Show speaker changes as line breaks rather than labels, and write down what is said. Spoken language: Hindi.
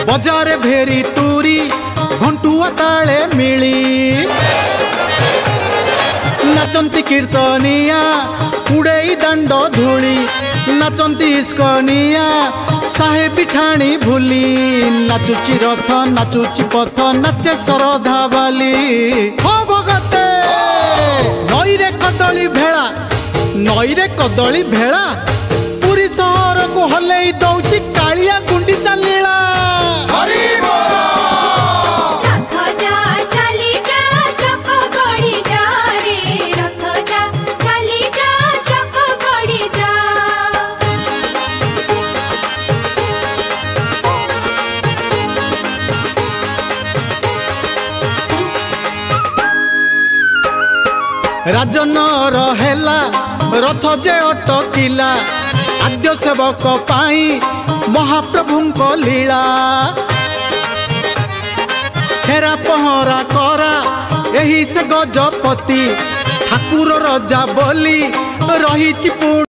बजारे भेरी तुरी घंटुआ ताले मिली नाचंती कीर्तनिया उड़े दंड धूली नाचंती इस्कनिया साहे पिठाणी भूली नाचुची रथ नाचुची पथ नाचे सरधा बाली हो भगते नईरे कदली भेड़ा पुरी सहर को हलई दौची कालिया गुंडीचा लीला राजन रहेला रथ जे अटकिला आद्य सेवक पाई महाप्रभु को लीला छेरा पहरा करा यही से गजपति ठाकुर रजा बोली रही